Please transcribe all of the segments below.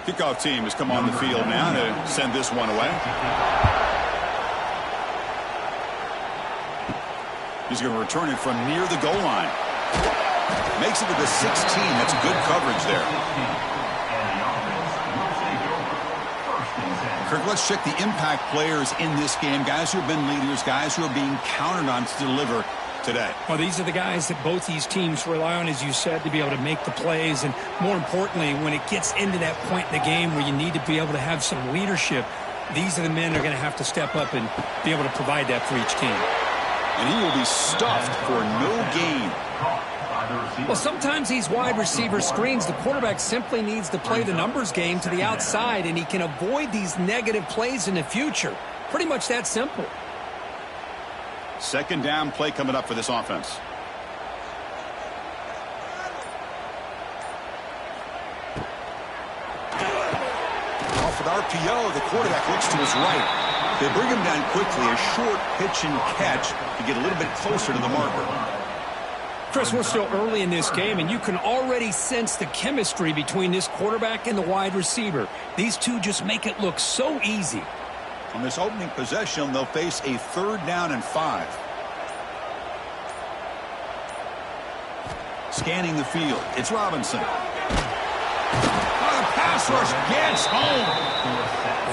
Kickoff team has come on the field now to send this one away. He's going to return it from near the goal line. Makes it to the 16. That's good coverage there. Kirk, let's check the impact players in this game. Guys who have been leaders, guys who are being counted on to deliver today. Well, these are the guys that both these teams rely on, as you said, to be able to make the plays. And more importantly, when it gets into that point in the game where you need to be able to have some leadership, these are the men that are going to have to step up and be able to provide that for each team. And he will be stuffed for no gain. Well, sometimes these wide receiver screens, the quarterback simply needs to play the numbers game to the outside, and he can avoid these negative plays in the future. Pretty much that simple. Second down play coming up for this offense. Off an RPO, the quarterback looks to his right. They bring him down quickly, a short pitch and catch to get a little bit closer to the marker. Chris, we're still early in this game, and you can already sense the chemistry between this quarterback and the wide receiver. These two just make it look so easy. On this opening possession, they'll face a 3rd down and 5. Scanning the field, it's Robinson. The pass rush gets home.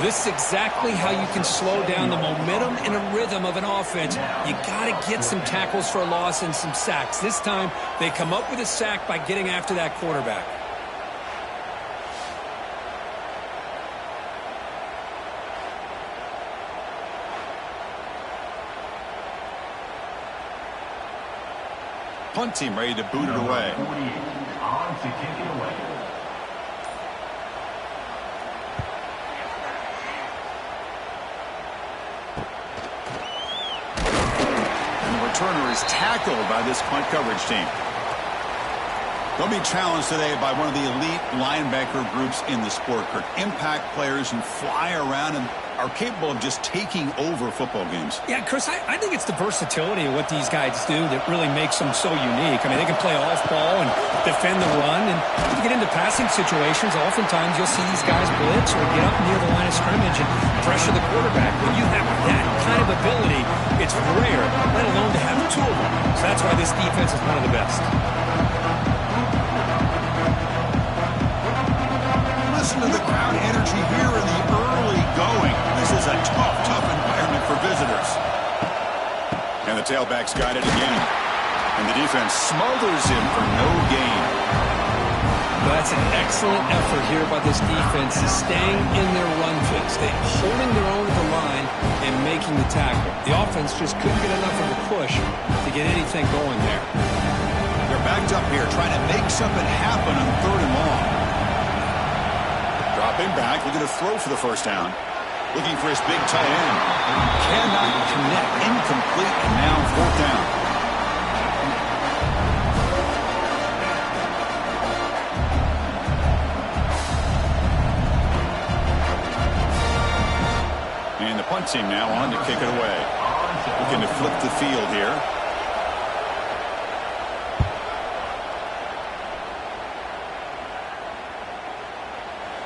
This is exactly how you can slow down the momentum and a rhythm of an offense. You got to get some tackles for a loss and some sacks. This time, they come up with a sack by getting after that quarterback. Punt team ready to boot it away. On to kick it away. Returner is tackled by this punt coverage team. They'll be challenged today by one of the elite linebacker groups in the sport, Kirk. Impact players who fly around and are capable of just taking over football games. Yeah, Chris, I think it's the versatility of what these guys do that really makes them so unique. I mean, they can play off ball and defend the run, and when you get into passing situations, oftentimes you'll see these guys blitz or get up near the line of scrimmage and pressure the quarterback. When you have that kind of ability, it's rare, let alone to have two of them. So that's why this defense is one of the best. Listen to the crowd energy here in the early going. This is a tough environment for visitors. And the tailback's got it again. And the defense smothers him for no gain. Well, that's an excellent effort here by this defense, staying in their run fix. They're holding their own at the line and making the tackle. The offense just couldn't get enough of a push to get anything going there. They're backed up here trying to make something happen on 3rd and long. Dropping back, looking to throw for the first down. Looking for his big tight end. Cannot connect. Incomplete, and now 4th down. And the punt team now on to kick it away. Looking to flip the field here.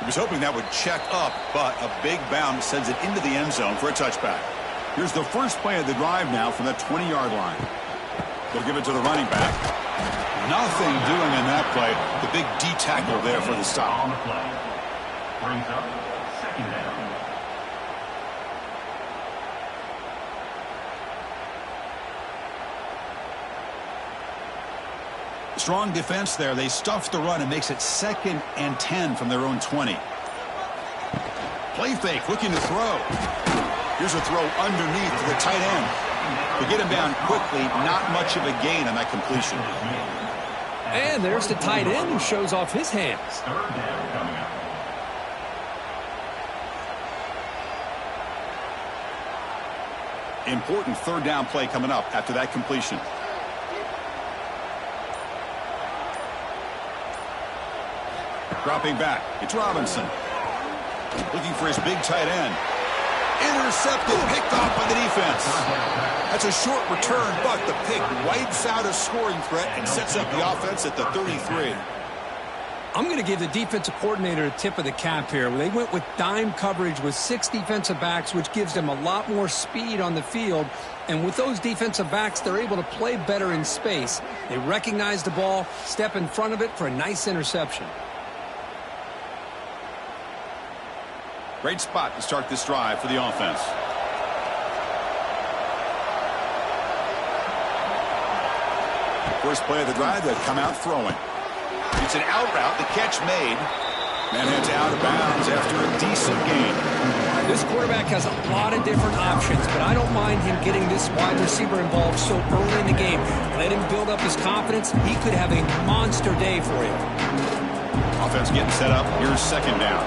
He was hoping that would check up, but a big bounce sends it into the end zone for a touchback. Here's the first play of the drive now from the 20-yard line. They'll give it to the running back. Nothing doing on that play. The big D tackle there for the stop. On the play. Brings up 2nd down. Strong defense there. They stuff the run and makes it 2nd and 10 from their own 20. Play fake, looking to throw. Here's a throw underneath to the tight end. They get him down quickly. Not much of a gain on that completion. And there's the tight end who shows off his hands. 3rd down coming up. Important 3rd down play coming up after that completion. Dropping back, it's Robinson. Looking for his big tight end. Intercepted, picked off by the defense. That's a short return, but the pick wipes out a scoring threat and sets up the offense at the 33. I'm going to give the defensive coordinator a tip of the cap here. They went with dime coverage with 6 defensive backs, which gives them a lot more speed on the field. And with those defensive backs, they're able to play better in space. They recognize the ball, step in front of it for a nice interception. Great spot to start this drive for the offense. First play of the drive, they'll come out throwing. It's an out route, the catch made. And heads out of bounds after a decent gain. This quarterback has a lot of different options, but I don't mind him getting this wide receiver involved so early in the game. Let him build up his confidence. He could have a monster day for you. Offense getting set up. Here's second down.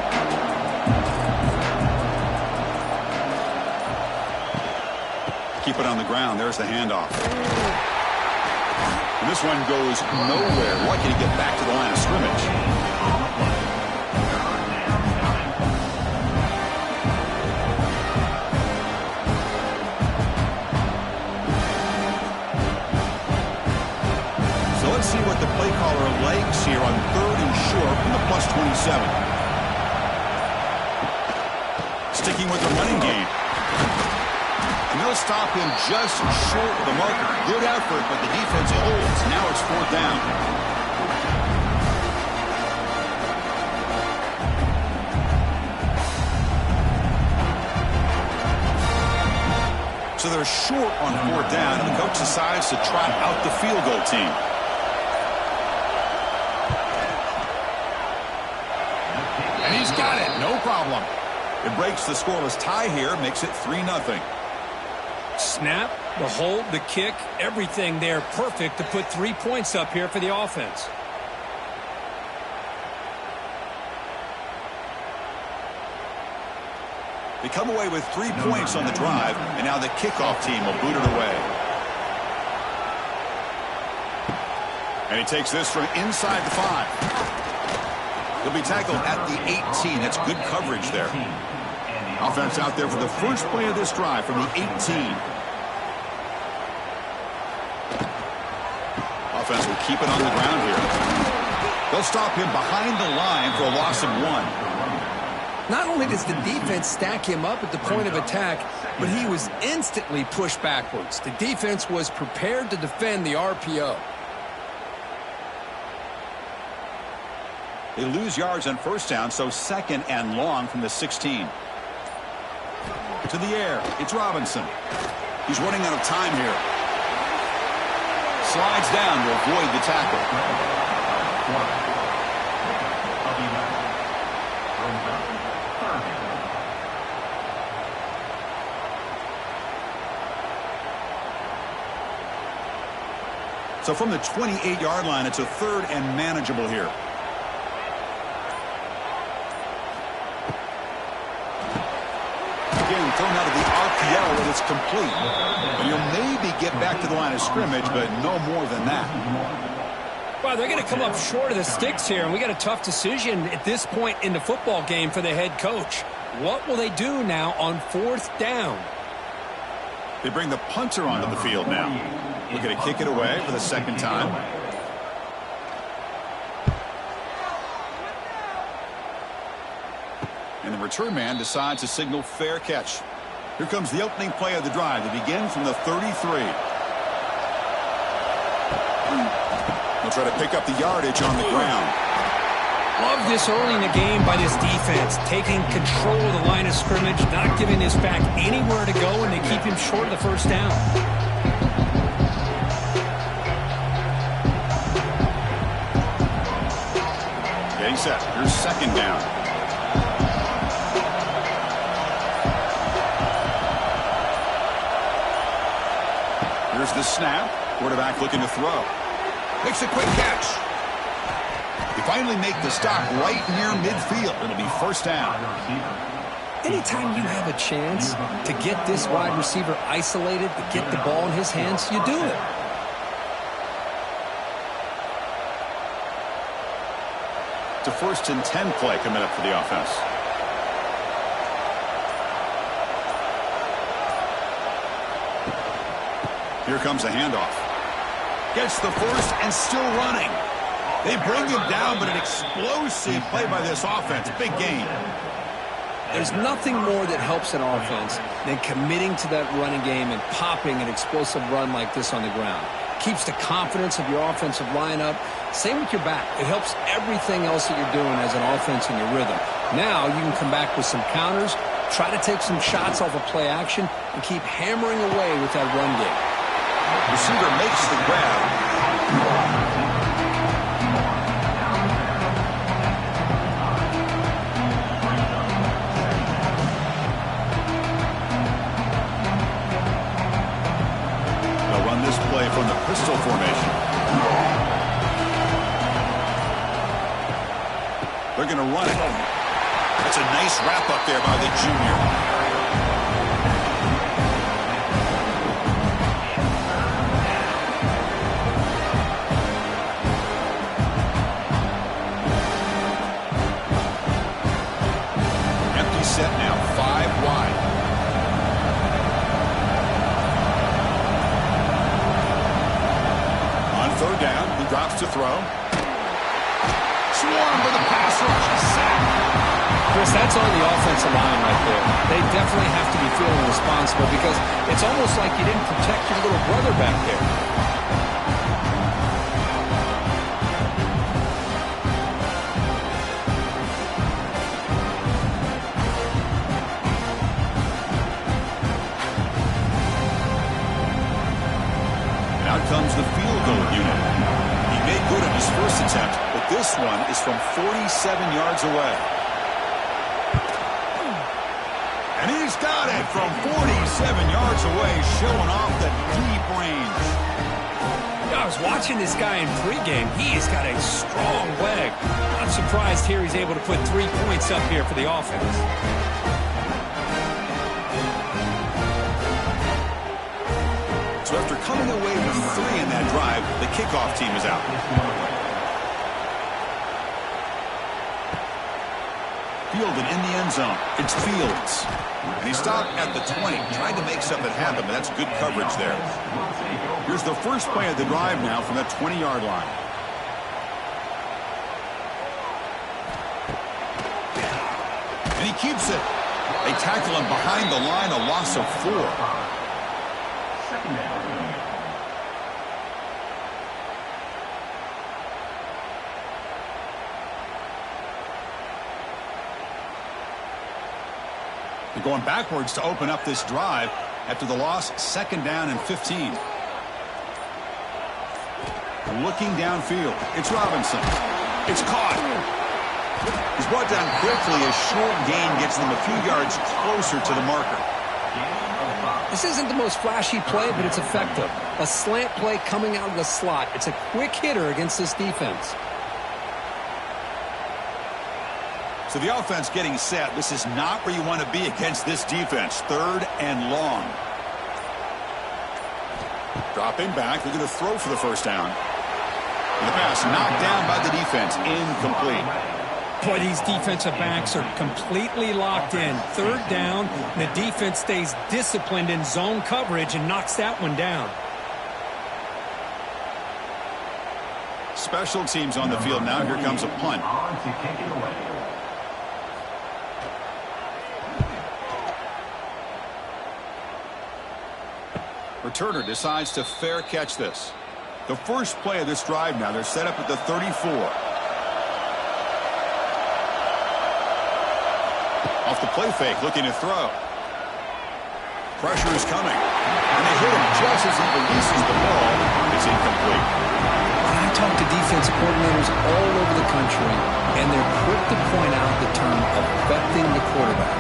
Keep it on the ground. There's the handoff. And this one goes nowhere. Lucky to get back to the line of scrimmage. So let's see what the play caller likes here on 3rd and short from the +27. Sticking with the running game. And they'll stop him just short of the marker. Good effort, but the defense holds. Now it's 4th down. So they're short on 4th down, and the coach decides to trot out the field goal team. And he's got it. No problem. It breaks the scoreless tie here, makes it 3-0. Snap, the hold, the kick, everything there perfect to put 3 points up here for the offense. They come away with 3 points on the drive, and now the kickoff team will boot it away. And he takes this from inside the 5. He'll be tackled at the 18. That's good coverage there. Offense out there for the first play of this drive from the 18. Offense will keep it on the ground here. They'll stop him behind the line for a loss of 1. Not only does the defense stack him up at the point of attack, but he was instantly pushed backwards. The defense was prepared to defend the RPO. They lose yards on 1st down, so 2nd and long from the 16. To the air, it's Robinson. He's running out of time here. Slides down to avoid the tackle. So from the 28-yard line, it's a 3rd and manageable here. Again, thrown out of the RPO, and it's complete. And you'll maybe get back to the line of scrimmage, but no more than that. Well, they're going to come up short of the sticks here, and we got a tough decision at this point in the football game for the head coach. What will they do now on 4th down? They bring the punter onto the field now. We're going to kick it away for the 2nd time. And the return man decides to signal fair catch. Here comes the opening play of the drive. They begin from the 33. They'll try to pick up the yardage on the ground. Love this early in the game by this defense, taking control of the line of scrimmage, not giving this back anywhere to go, and they keep him short of the 1st down. Getting set. Here's 2nd down. Here's the snap. Quarterback looking to throw. Makes a quick catch. They finally make the stop right near midfield. It'll be 1st down. Anytime you have a chance to get this wide receiver isolated, to get the ball in his hands, you do it. It's a 1st and 10 play coming up for the offense. Here comes a handoff. Gets the 1st and still running. They bring him down, but an explosive play by this offense. Big game. There's nothing more that helps an offense than committing to that running game and popping an explosive run like this on the ground. Keeps the confidence of your offensive lineup. Same with your back. It helps everything else that you're doing as an offense in your rhythm. Now you can come back with some counters, try to take some shots off of play action, and keep hammering away with that run game. Receiver makes the grab. Play from the pistol formation. They're going to run it. That's a nice wrap up there by the junior. Empty set now, 5 wide. Third down, he drops to throw. Swarm with a pass rush, sack. Chris, that's on the offensive line right there. They definitely have to be feeling responsible because it's almost like you didn't protect your little brother back there. Out comes the field goal unit. He made good on his first attempt, but this one is from 47 yards away. And he's got it from 47 yards away, showing off the deep range. I was watching this guy in pregame. He's got a strong leg. I'm surprised here he's able to put 3 points up here for the offense. So after coming away with 3 in that drive, the kickoff team is out. Fielded in the end zone. It's Fields. And he stopped at the 20, trying to make something happen, but that's good coverage there. Here's the first play of the drive now from that 20-yard line. And he keeps it. They tackle him behind the line, a loss of 4. Second down. They're going backwards to open up this drive after the loss. Second down and 15. Looking downfield. It's Robinson. It's caught. He's brought down quickly. A short gain gets them a few yards closer to the marker. This isn't the most flashy play, but it's effective. A slant play coming out of the slot. It's a quick hitter against this defense. So the offense getting set. This is not where you want to be against this defense. Third and long. Dropping back. They're going to throw for the first down. And the pass knocked down by the defense. Incomplete. Boy, these defensive backs are completely locked in. Third down, the defense stays disciplined in zone coverage and knocks that one down. Special teams on the field now. Here comes a punt. On to kick it away. Returner decides to fair catch this. The first play of this drive now. They're set up at the 34. Off the play fake, looking to throw. Pressure is coming. And they hit him just as he releases the ball. It's incomplete. I talk to defensive coordinators all over the country, and they're quick to point out the term affecting the quarterback.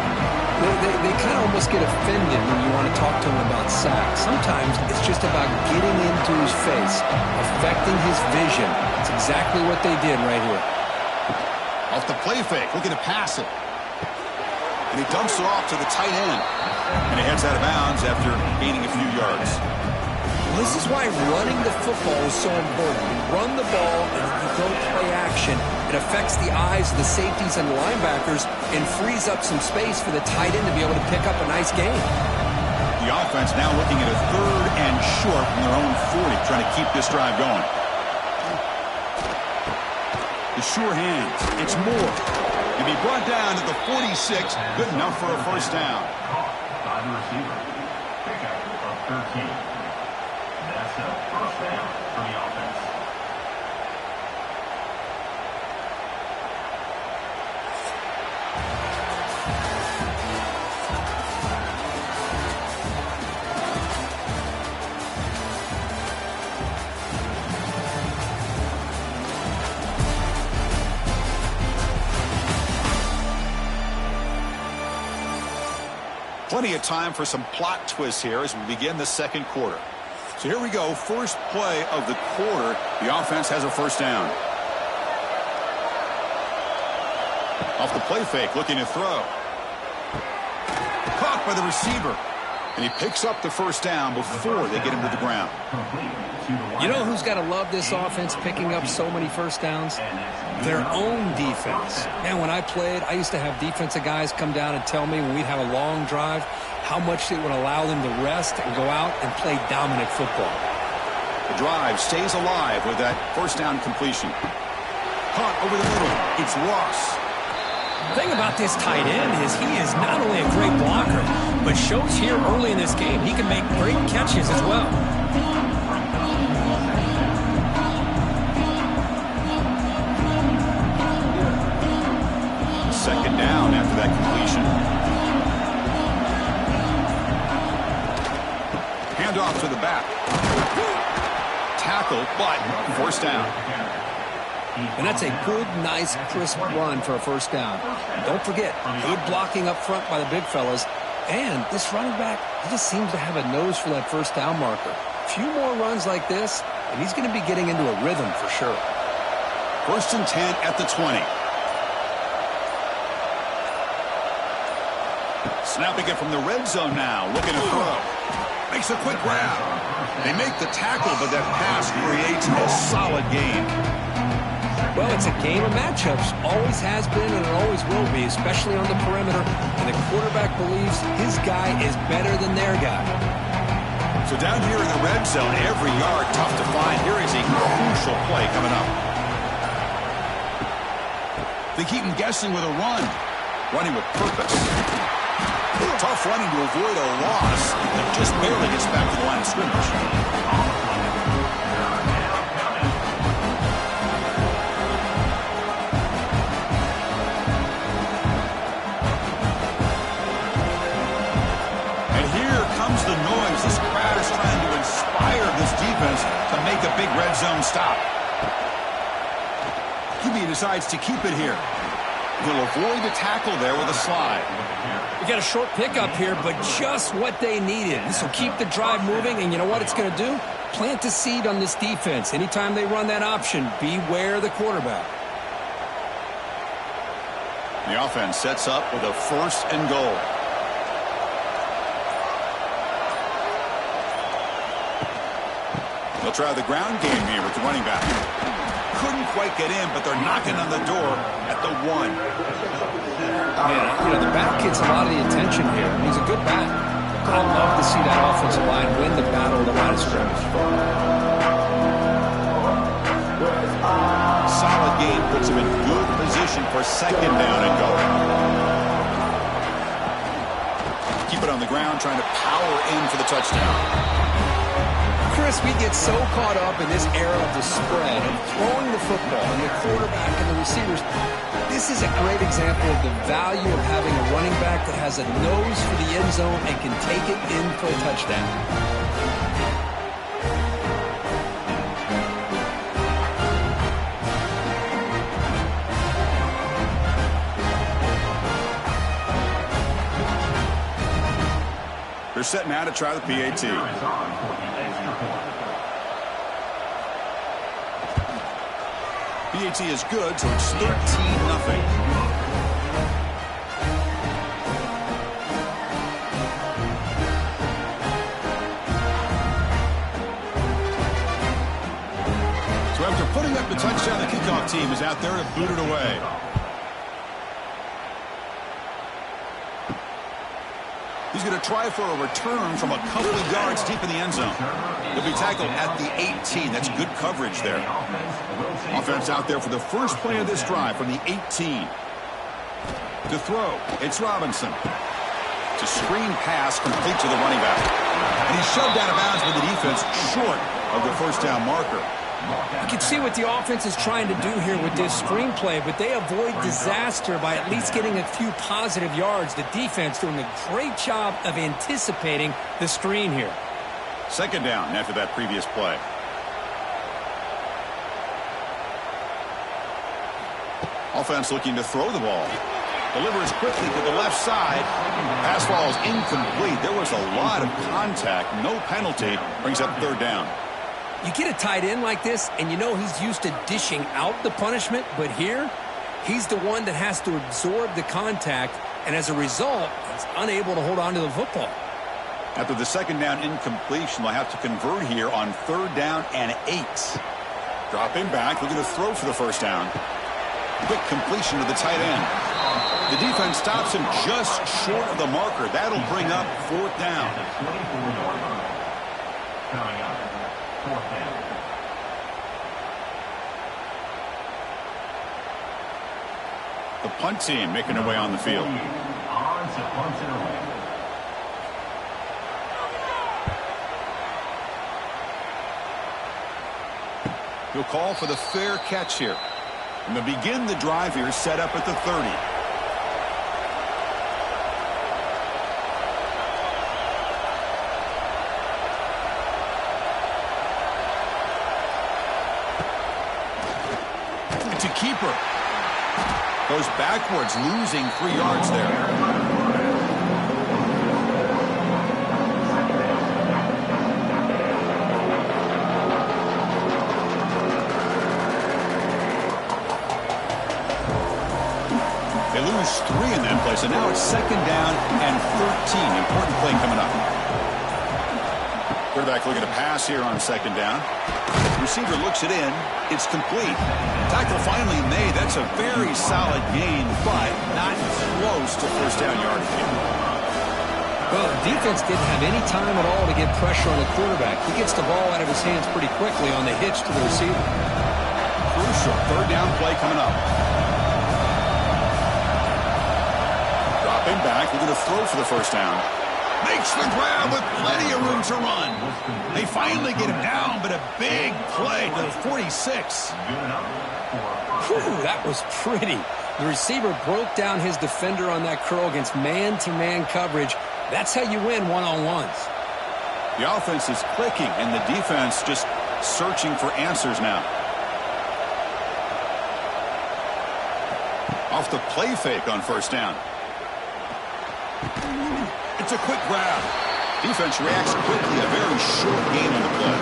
They kind of almost get offended when you want to talk to them about sacks. Sometimes it's just about getting into his face, affecting his vision. It's exactly what they did right here. Off the play fake, looking to pass it. And he dumps it off to the tight end. And he heads out of bounds after gaining a few yards. This is why running the football is so important. You run the ball and you go play action. It affects the eyes of the safeties and the linebackers and frees up some space for the tight end to be able to pick up a nice gain. The offense now looking at a third and short from their own 40, trying to keep this drive going. The sure hands. It's Moore. He'll be brought down at the 46. Good enough for a first down. By the receiver. Pickup of 13. That's a first down for the offense. Plenty of time for some plot twists here as we begin the second quarter. So here we go. First play of the quarter. The offense has a first down. Off the play fake, looking to throw. Caught by the receiver. And he picks up the first down before they get him to the ground. You know who's got to love this offense picking up so many first downs? Their own defense. Man, when I played, I used to have defensive guys come down and tell me when we'd have a long drive how much it would allow them to rest and go out and play dominant football. The drive stays alive with that first down completion. Caught over the middle. It's Ross. The thing about this tight end is he is not only a great blocker, but shows here early in this game he can make great catches as well. Second down after that completion. Handoff to the back. Tackle, but first down. And that's a good, nice, crisp run for a first down. Don't forget, good blocking up front by the big fellas. And this running back, he just seems to have a nose for that first down marker. A few more runs like this, and he's going to be getting into a rhythm for sure. First and 10 at the 20. Snapping it from the red zone now, looking to throw. Makes a quick grab. They make the tackle, but that pass creates a solid gain. Well, it's a game of matchups. Always has been and it always will be, especially on the perimeter. And the quarterback believes his guy is better than their guy. So down here in the red zone, every yard tough to find. Here is a crucial play coming up. They keep him guessing with a run. Running with purpose. Tough running to avoid a loss. And just barely gets back to the line of scrimmage. The noise. This crowd is trying to inspire this defense to make a big red zone stop. QB decides to keep it here. He'll avoid the tackle there with a slide. We got a short pickup here, but just what they needed. This will keep the drive moving, and you know what it's going to do? Plant a seed on this defense. Anytime they run that option, beware the quarterback. The offense sets up with a first and goal. They'll try the ground game here with the running back. Couldn't quite get in, but they're knocking on the door at the 1. Man, you know, the back gets a lot of the attention here. He's a good back. I'd love to see that offensive line win the battle of the line of scrimmage. Solid gain puts him in good position for second down and goal. Keep it on the ground, trying to power in for the touchdown. Chris, we get so caught up in this era of the spread and throwing the football and the quarterback and the receivers. This is a great example of the value of having a running back that has a nose for the end zone and can take it in for a touchdown. They're set now to try the PAT. PAT is good, so it's 13-0. So after putting up the touchdown, the kickoff team is out there to boot it away. He's going to try for a return from a couple of yards deep in the end zone. He'll be tackled at the 18. That's good coverage there. Offense out there for the first play of this drive from the 18. To throw, it's Robinson. It's a screen pass complete to the running back. And he's shoved out of bounds with the defense short of the first down marker. You can see what the offense is trying to do here with this screenplay, but they avoid disaster by at least getting a few positive yards. The defense doing a great job of anticipating the screen here. Second down after that previous play. Offense looking to throw the ball. Delivers quickly to the left side. Pass ball is incomplete. There was a lot of contact. No penalty. Brings up third down. You get a tight end like this, and you know he's used to dishing out the punishment, but here, he's the one that has to absorb the contact, and as a result, he's unable to hold on to the football. After the second down incompletion, they'll have to convert here on third down and 8. Dropping back, looking to throw for the first down. Quick completion to the tight end. The defense stops him just short of the marker. That'll bring up fourth down. Coming up, fourth down. The punt team making their way on the field. On to punt it away. He'll call for the fair catch here. And they'll begin the drive here, set up at the 30. It's a keeper. Goes backwards, losing 3 yards there. Lose 3 in that play, so now it's second down and 13. Important play coming up. Quarterback looking to pass here on second down. Receiver looks it in. It's complete. Tackle finally made. That's a very solid gain, but not close to first down yardage here. Well, the defense didn't have any time at all to get pressure on the quarterback. He gets the ball out of his hands pretty quickly on the hitch to the receiver. Crucial third down play coming up. Dropping back, we're going to throw for the first down. Makes the grab with plenty of room to run. They finally get him down, but a big play to the 46. Whew, that was pretty. The receiver broke down his defender on that curl against man-to-man coverage. That's how you win one-on-ones. The offense is clicking, and the defense just searching for answers now. Off the play fake on first down. It's a quick grab. Defense reacts quickly. A very short gain on the play.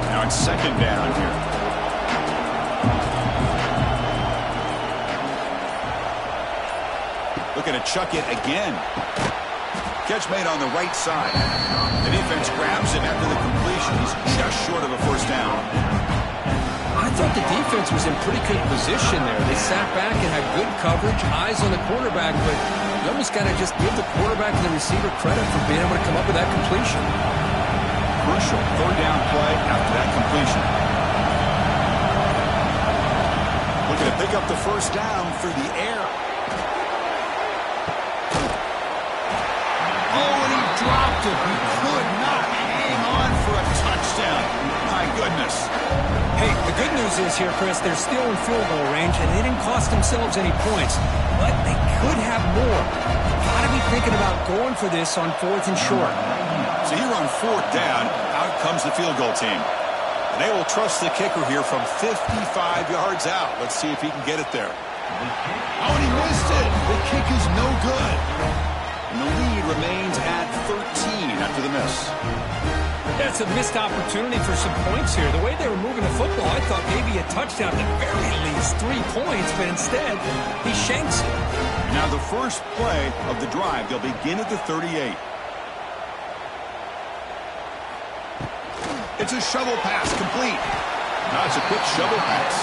Now it's second down here. Looking to chuck it again. Catch made on the right side. The defense grabs him after the completion. He's just short of a first down. I thought the defense was in pretty good position there. They sat back and had good coverage, eyes on the quarterback, but you almost got to just give the quarterback and the receiver credit for being able to come up with that completion. Crucial third down play after that completion. Looking to pick up the first down through the air. Dropped it. He could not hang on for a touchdown. My goodness. Hey, the good news is here, Chris, they're still in field goal range, and they didn't cost themselves any points, but they could have more. Got to be thinking about going for this on 4th and short. So here on 4th down, out comes the field goal team. And they will trust the kicker here from 55 yards out. Let's see if he can get it there. Oh, and he missed it. The kick is no good. And the lead remains at 13 after the miss. That's a missed opportunity for some points here. The way they were moving the football, I thought maybe a touchdown, at the very least 3 points, but instead, he shanks it. Now the first play of the drive, they'll begin at the 38. It's a shovel pass, complete. Now it's a quick shovel pass.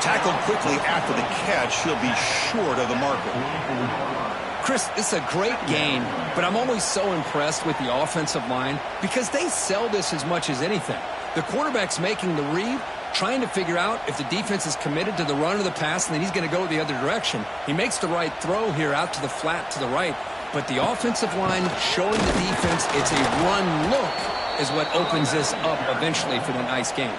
Tackled quickly after the catch, he'll be short of the marker. Chris, this is a great game, but I'm always so impressed with the offensive line because they sell this as much as anything. The quarterback's making the read, trying to figure out if the defense is committed to the run or the pass, and then he's going to go the other direction. He makes the right throw here out to the flat to the right, but the offensive line showing the defense it's a run look is what opens this up eventually for the nice game.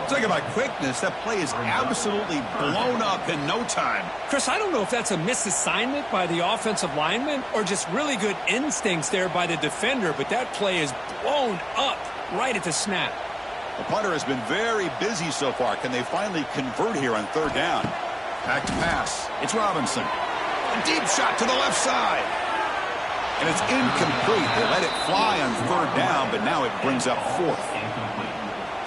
Talking about quickness, that play is absolutely blown up in no time. Chris, I don't know if that's a misassignment by the offensive lineman or just really good instincts there by the defender, but that play is blown up right at the snap. The punter has been very busy so far. Can they finally convert here on third down? Back to pass. It's Robinson. A deep shot to the left side. And it's incomplete. They let it fly on third down, but now it brings up fourth.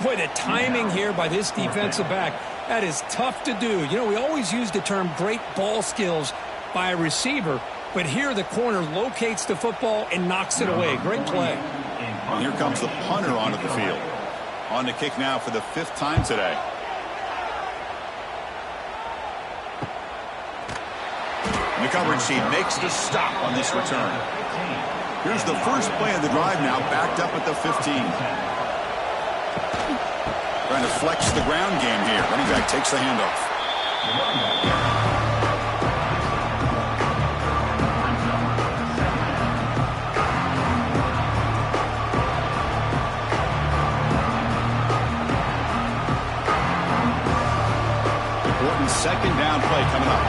Boy, the timing here by this defensive back, that is tough to do. You know, we always use the term great ball skills by a receiver, but here the corner locates the football and knocks it away. Great play. And here comes the punter onto the field. On to kick now for the 5th time today. And the coverage team makes the stop on this return. Here's the first play of the drive now, backed up at the 15. Trying to flex the ground game here. Running back takes the handoff. Important second down play coming up.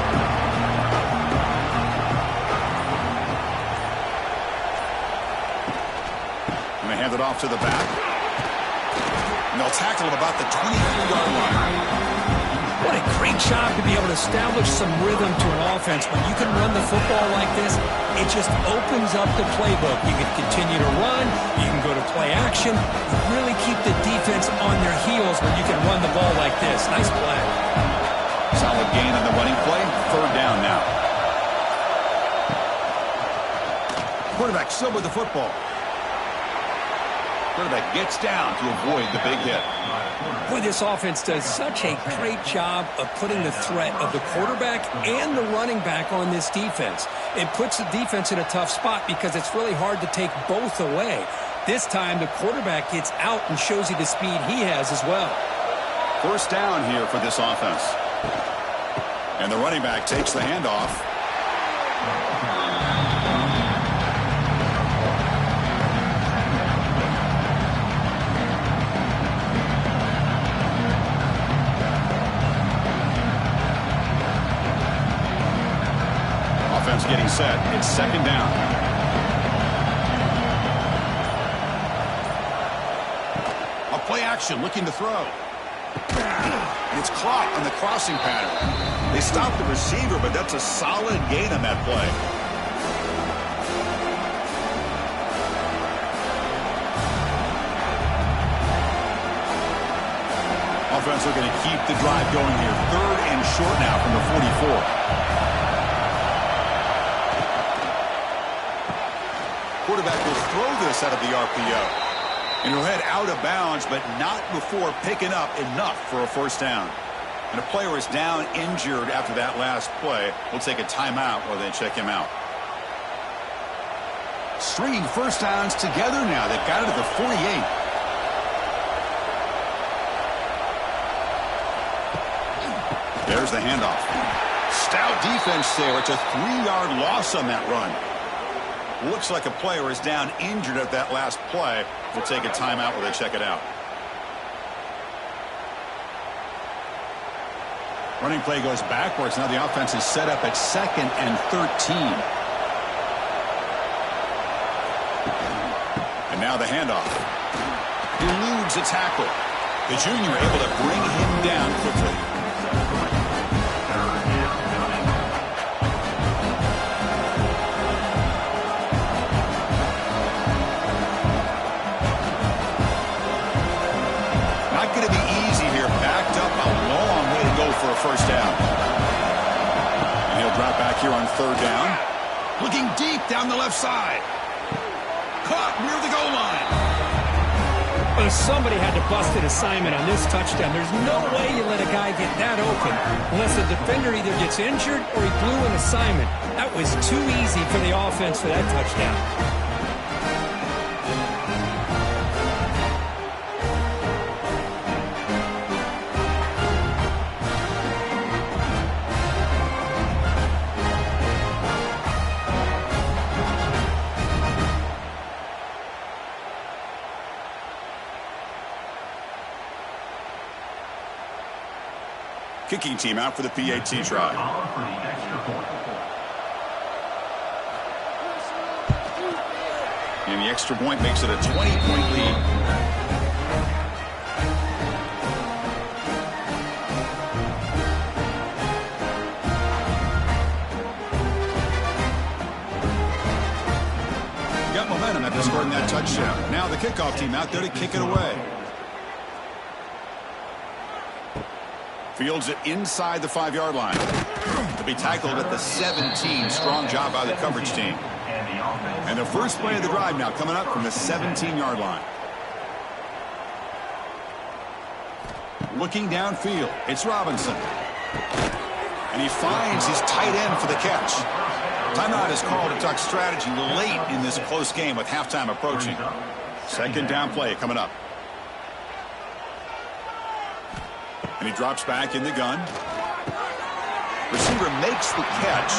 And they hand it off to the back. And they'll tackle him about the 23-yard line. What a great job to be able to establish some rhythm to an offense. When you can run the football like this, it just opens up the playbook. You can continue to run. You can go to play action. You really keep the defense on their heels when you can run the ball like this. Nice play. Solid gain on the running play. Third down now. Quarterback still with the football. Quarterback gets down to avoid the big hit. Boy, this offense does such a great job of putting the threat of the quarterback and the running back on this defense. It puts the defense in a tough spot because it's really hard to take both away. This time, the quarterback gets out and shows you the speed he has as well. First down here for this offense. And the running back takes the handoff. Offense getting set. It's second down. A play action looking to throw. And it's caught on the crossing pattern. They stopped the receiver, but that's a solid gain on that play. Offense looking to keep the drive going here. Third and short now from the 44. Quarterback will throw this out of the RPO. And he'll head out of bounds, but not before picking up enough for a first down. And a player is down injured after that last play. We'll take a timeout while they check him out. Stringing first downs together now. They've got it at the 48. There's the handoff. Stout defense there. It's a 3-yard loss on that run. Looks like a player is down injured at that last play. We'll take a timeout while they check it out. Running play goes backwards. Now the offense is set up at 2nd and 13. And now the handoff. Eludes a tackle. The junior able to bring him down quickly. Going to be easy here. Backed up a long way to go for a first down. And he'll drop back here on third down. Looking deep down the left side. Caught near the goal line. Well, somebody had to bust an assignment on this touchdown. There's no way you let a guy get that open unless the defender either gets injured or he blew an assignment. That was too easy for the offense for that touchdown. Kicking team out for the PAT try. And the extra point makes it a 20-point lead. Got momentum after scoring that touchdown. Now the kickoff team out there to kick it away. Fields it inside the 5-yard line. To be tackled at the 17. Strong job by the coverage team. And the first play of the drive now coming up from the 17-yard line. Looking downfield, it's Robinson. And he finds his tight end for the catch. Timeout is called to talk strategy late in this close game with halftime approaching. Second down play coming up. And he drops back in the gun. Receiver makes the catch.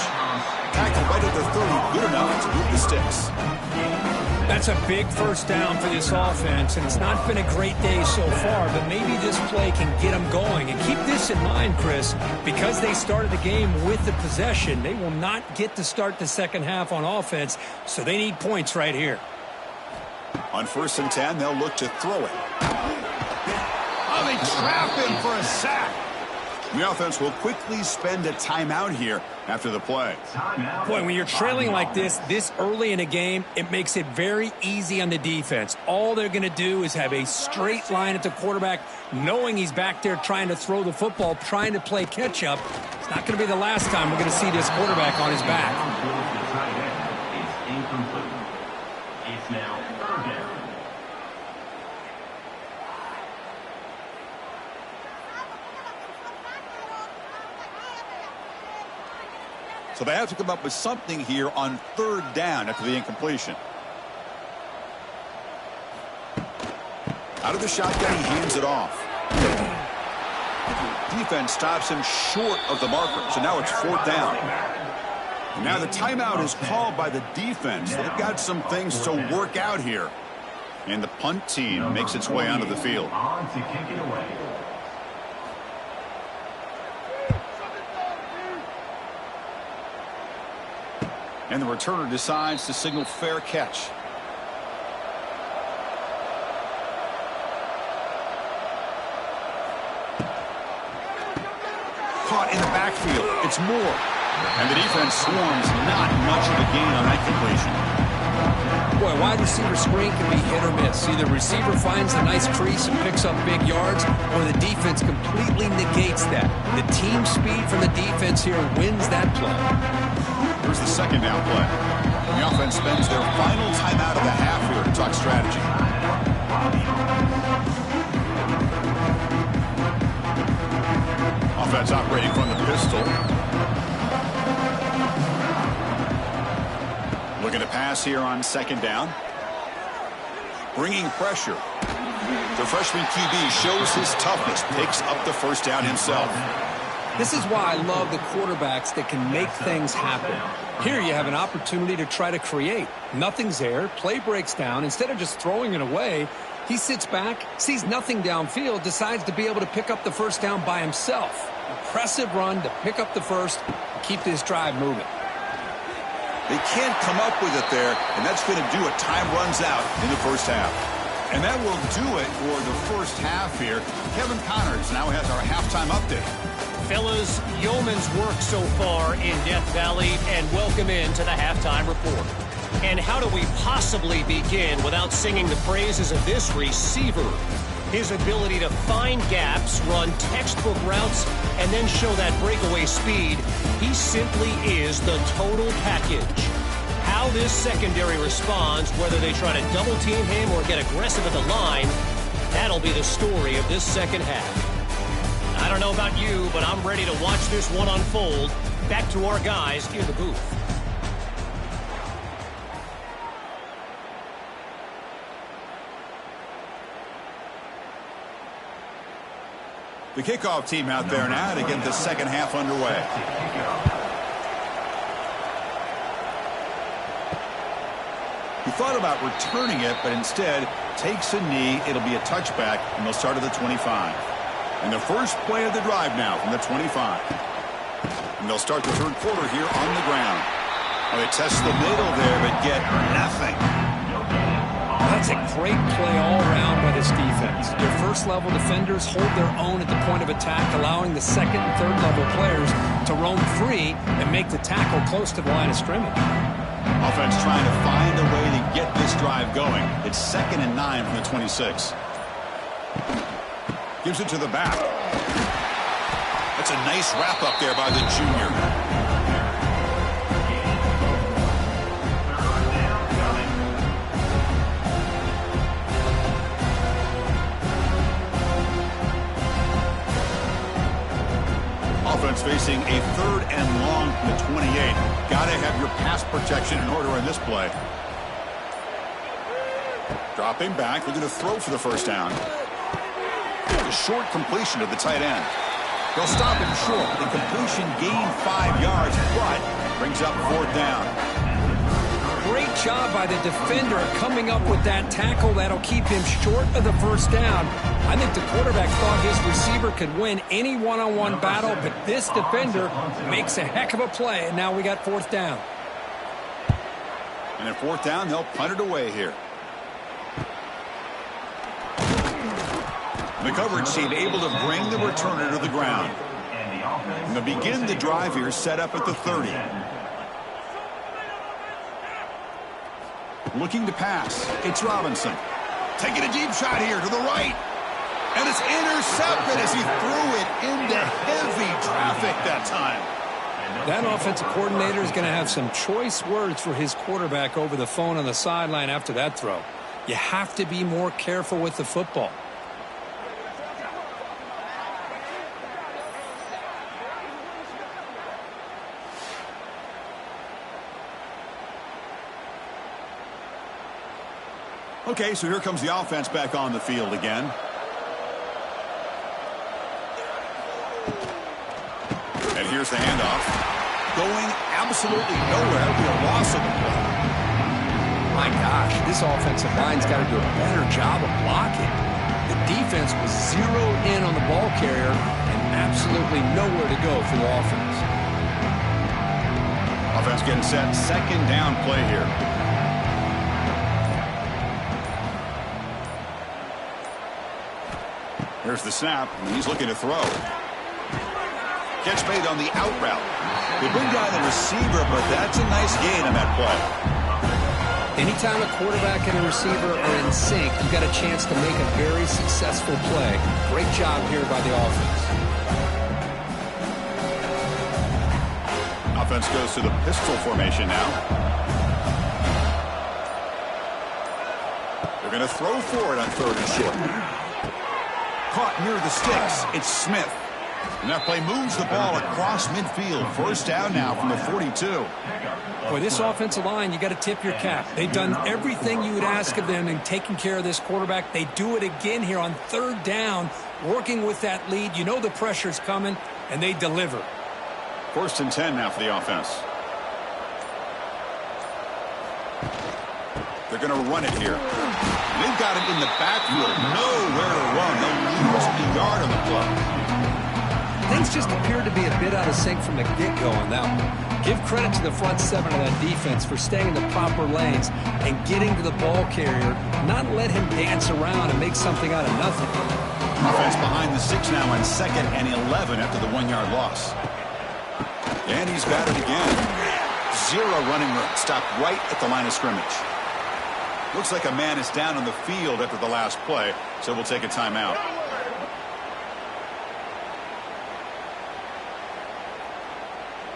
Tackle right at the 30. Good enough to move the sticks. That's a big first down for this offense, and it's not been a great day so far, but maybe this play can get them going. And keep this in mind, Chris, because they started the game with the possession, they will not get to start the second half on offense, so they need points right here. On 1st and 10, they'll look to throw it. Oh, they trap him for a sack. The offense will quickly spend a timeout here after the play. Boy, when you're trailing like this early in a game, it makes it very easy on the defense. All they're going to do is have a straight line at the quarterback, knowing he's back there trying to throw the football, trying to play catch-up. It's not going to be the last time we're going to see this quarterback on his back. It's incomplete. It's now 3rd down. So they have to come up with something here on 3rd down after the incompletion. Out of the shotgun, he hands it off. Defense stops him short of the marker, so now it's 4th down. And now the timeout is called by the defense. They've got some things to work out here. And the punt team makes its way onto the field. On to kick it away. And the returner decides to signal fair catch. Caught in the backfield. It's Moore. And the defense swarms. Not much of a gain on that completion. Boy, wide receiver screen can be hit or miss. Either receiver finds a nice crease and picks up big yards, or the defense completely negates that. The team speed from the defense here wins that play. Here's the 2nd down play. The offense spends their final timeout of the half here to talk strategy. Offense operating from the pistol. Looking to pass here on 2nd down. Bringing pressure. The freshman QB shows his toughness, picks up the 1st down himself. This is why I love the quarterbacks that can make things happen. Here you have an opportunity to try to create. Nothing's there. Play breaks down. Instead of just throwing it away, he sits back, sees nothing downfield, decides to be able to pick up the 1st down by himself. Impressive run to pick up the 1st and keep this drive moving. They can't come up with it there, and that's going to do it. Time runs out in the 1st half. And that will do it for the 1st half here. Kevin Connors now has our halftime update. Fellas, yeoman's work so far in Death Valley, and welcome into the halftime report. And how do we possibly begin without singing the praises of this receiver? His ability to find gaps, run textbook routes, and then show that breakaway speed. He simply is the total package. How this secondary responds, whether they try to double team him or get aggressive at the line, That'll be the story of this second half. I don't know about you, but I'm ready to watch this one unfold. Back to our guys in the booth. The kickoff team out there now to get the second half underway. He thought about returning it, but instead takes a knee. It'll be a touchback, and they'll start at the 25. And the first play of the drive now from the 25. And they'll start the third quarter here on the ground. Well, they test the middle there, but get nothing. That's a great play all around by this defense. Their first-level defenders hold their own at the point of attack, allowing the second and third-level players to roam free and make the tackle close to the line of scrimmage. Offense trying to find a way to get this drive going. It's 2nd and 9 from the 26. Gives it to the back. That's a nice wrap up there by the junior. Offense facing a 3rd and long from the 28. Got to have your pass protection in order in this play. Dropping back, looking to throw for the first down. A short completion to the tight end. They'll stop him short. The completion gained 5 yards, but brings up 4th down. Great job by the defender coming up with that tackle that'll keep him short of the first down. I think the quarterback thought his receiver could win any one-on-one battle, but this defender makes a heck of a play, and now we got 4th down. And at 4th down, they'll punt it away here. The coverage team able to bring the returner to the ground. And they'll begin the drive here, set up at the 30. Looking to pass. It's Robinson. Taking a deep shot here to the right. And it's intercepted as he threw it into heavy traffic that time. That offensive coordinator is going to have some choice words for his quarterback over the phone on the sideline after that throw. You have to be more careful with the football. Okay, so here comes the offense back on the field again. And here's the handoff. Going absolutely nowhere. It'll be a loss of the play. My gosh, this offensive line's got to do a better job of blocking. The defense was zeroed in on the ball carrier and absolutely nowhere to go for the offense. Offense getting set. 2nd down play here. Here's the snap, and he's looking to throw. Catch made on the out route. They bring down the receiver, but that's a nice gain on that play. Anytime a quarterback and a receiver are in sync, you've got a chance to make a very successful play. Great job here by the offense. Offense goes to the pistol formation now. They're going to throw for it on 3rd and short. Caught near the sticks. It's Smith. And that play moves the ball across midfield. 1st down now from the 42. Boy, this offensive line, you got to tip your cap. They've done everything you would ask of them in taking care of this quarterback. They do it again here on 3rd down, working with that lead. You know the pressure's coming, and they deliver. 1st and 10 now for the offense. They're going to run it here. They've got it in the backfield. Nowhere to run. They'll lose the yard on the play. Things just appeared to be a bit out of sync from the get-go on that one. Give credit to the front 7 of that defense for staying in the proper lanes and getting to the ball carrier, not let him dance around and make something out of nothing. Offense behind the 6 now on 2nd and 11 after the 1-yard loss. And he's got it again. 0 running room. Stopped right at the line of scrimmage. Looks like a man is down on the field after the last play, so we'll take a timeout.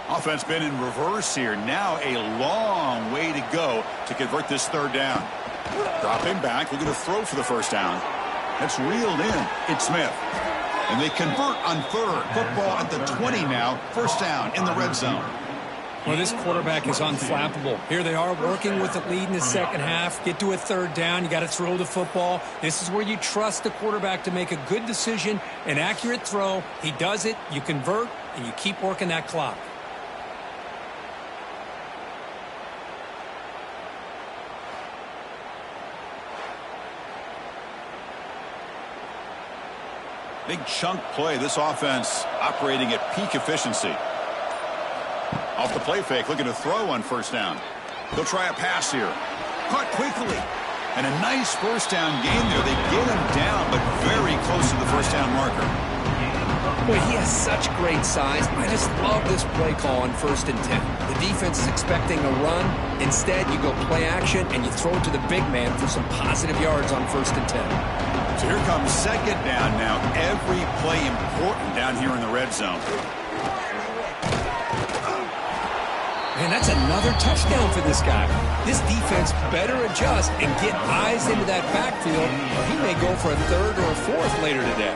Offense been in reverse here. Now a long way to go to convert this 3rd down. Dropping back, looking to throw for the first down. It's reeled in. It's Smith. And they convert on third. Football at the 20 now. First down in the red zone. Well, this quarterback is unflappable. Here they are working with the lead in the second half. Get to a third down. You got to throw the football. This is where you trust the quarterback to make a good decision, an accurate throw. He does it. You convert, and you keep working that clock. Big chunk play. This offense operating at peak efficiency. Off the play fake, looking to throw on first down. They'll try a pass here. Caught quickly. And a nice first down gain there. They get him down, but very close to the first down marker. Boy, he has such great size. I just love this play call on 1st and 10. The defense is expecting a run. Instead, you go play action, and you throw it to the big man for some positive yards on 1st and 10. So here comes second down now. Every play important down here in the red zone. Man, that's another touchdown for this guy. This defense better adjust and get eyes into that backfield, or he may go for a third or a fourth later today.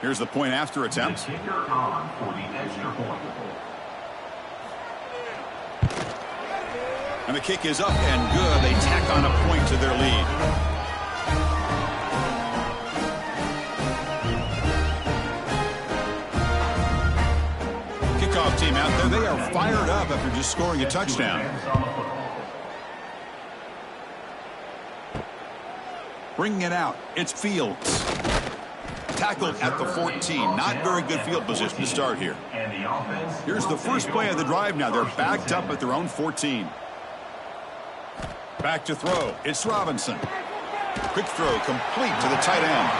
Here's the point after attempt. The kicker on for the extra point. And the kick is up and good. They tack on a point to their lead. Kickoff team out there. They are fired up after just scoring a touchdown. Bringing it out. It's Fields. Tackled at the 14. Not very good field position to start here. Here's the first play of the drive now. They're backed up at their own 14. Back to throw. It's Robinson. Quick throw complete to the tight end.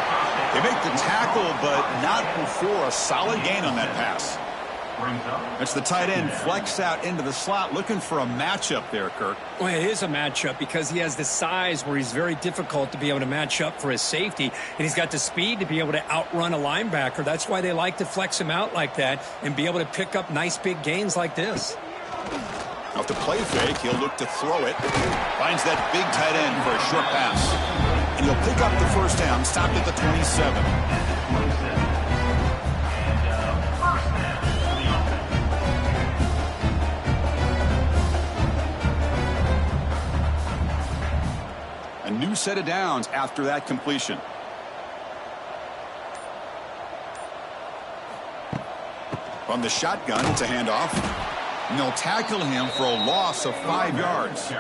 They make the tackle, but not before a solid gain on that pass. That's the tight end flexed out into the slot, looking for a matchup there, Kirk. Well, it is a matchup because he has the size where he's very difficult to be able to match up for his safety, and he's got the speed to be able to outrun a linebacker. That's why they like to flex him out like that and be able to pick up nice big gains like this. Off the play fake, he'll look to throw it. Finds that big tight end for a short pass. And he'll pick up the first down, stopped at the 27. A new set of downs after that completion. From the shotgun, it's a handoff. And they'll tackle him for a loss of 5 yards.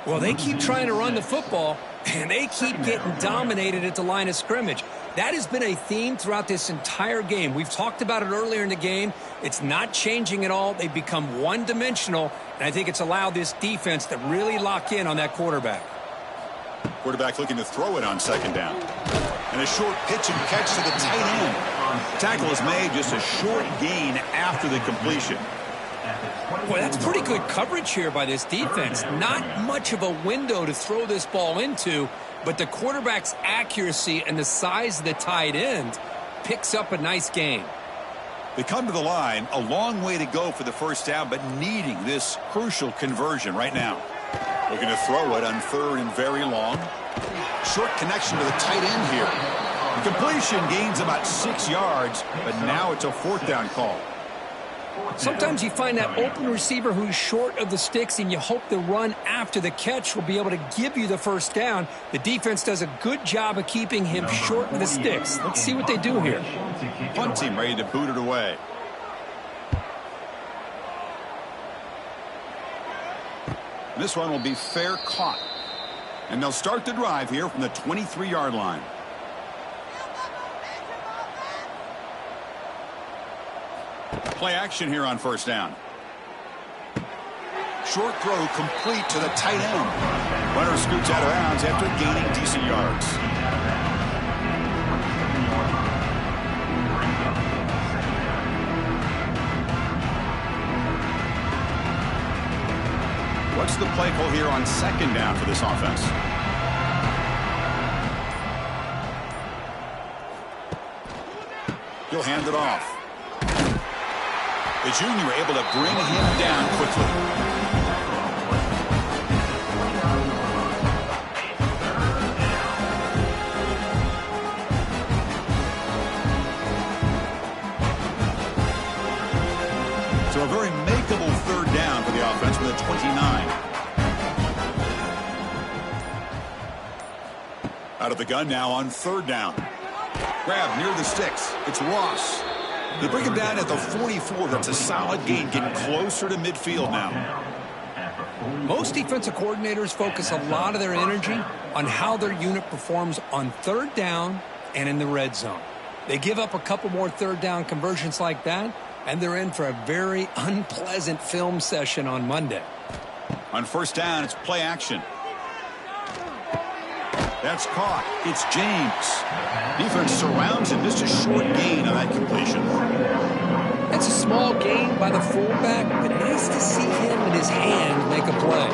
Well, they keep trying to run the football, and they keep getting dominated at the line of scrimmage. That has been a theme throughout this entire game. We've talked about it earlier in the game. It's not changing at all. They've become one-dimensional, and I think it's allowed this defense to really lock in on that quarterback. Quarterback looking to throw it on second down. And a short pitch and catch to the tight end. Tackle is made, just a short gain after the completion. Boy, that's pretty good coverage here by this defense. Not much of a window to throw this ball into, but the quarterback's accuracy and the size of the tight end picks up a nice gain. They come to the line, a long way to go for the first down, but needing this crucial conversion right now. Looking to throw it on third and very long. Short connection to the tight end here. The completion gains about 6 yards, but now it's a fourth down call. Sometimes you find that open receiver who's short of the sticks, and you hope the run after the catch will be able to give you the first down. The defense does a good job of keeping him short of the sticks. Let's see what they do here. Punt team ready to boot it away. This one will be fair caught. And they'll start the drive here from the 23-yard line. Play action here on first down. Short throw complete to the tight end. Runner scoots out of bounds after gaining decent yards. the play call here on second down for this offense? He'll hand it off. The junior able to bring him down quickly. So a very makeable third down for the offense with a 29. Out of the gun now on third down. Grab near the sticks. It's Ross. They bring him down at the 44. That's a solid gain, getting closer to midfield now. Most defensive coordinators focus a lot of their energy on how their unit performs on third down and in the red zone. They give up a couple more third down conversions like that, and they're in for a very unpleasant film session on Monday. On first down, it's play action. That's caught. It's James. Defense surrounds him. Just a short gain on that completion. It's a small gain by the fullback, but nice to see him and his hand make a play.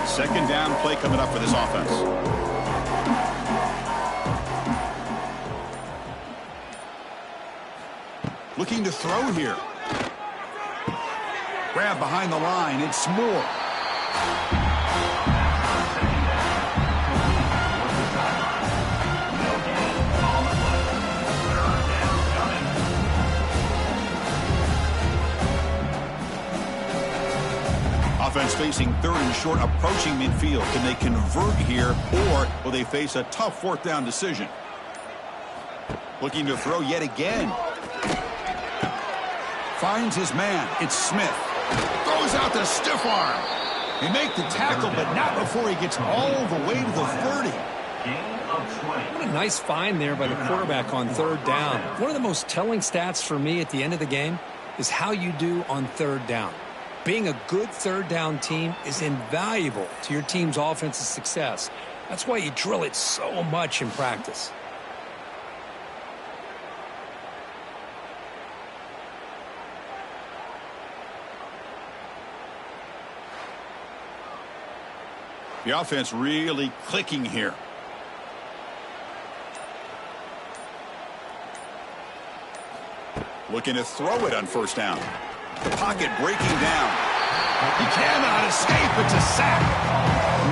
Second down play coming up for this offense. Looking to throw here. Grab behind the line. It's Moore. Offense facing third and short, approaching midfield. Can they convert here, or will they face a tough fourth down decision? Looking to throw yet again. Finds his man. It's Smith. Throws out the stiff arm. He make the tackle, but not before he gets all the way to the 30. What a nice find there by the quarterback on third down. One of the most telling stats for me at the end of the game is how you do on third down. Being a good third down team is invaluable to your team's offensive success. That's why you drill it so much in practice. The offense really clicking here. Looking to throw it on first down. The pocket breaking down. He cannot escape. It's a sack.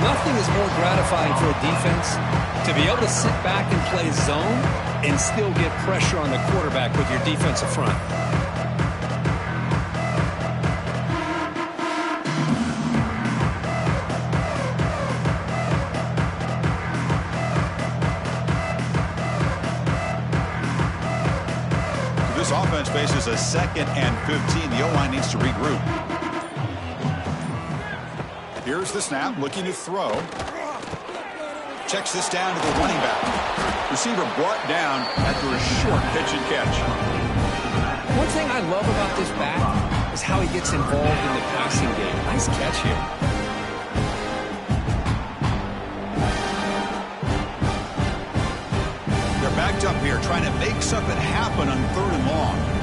Nothing is more gratifying for a defense to be able to sit back and play zone and still get pressure on the quarterback with your defensive front. This offense faces a 2nd and 15. The O-line needs to regroup. Here's the snap, looking to throw. Checks this down to the running back. Receiver brought down after a short pitch and catch. One thing I love about this back is how he gets involved in the passing game. Nice catch here. They're backed up here, trying to make something happen on third and long.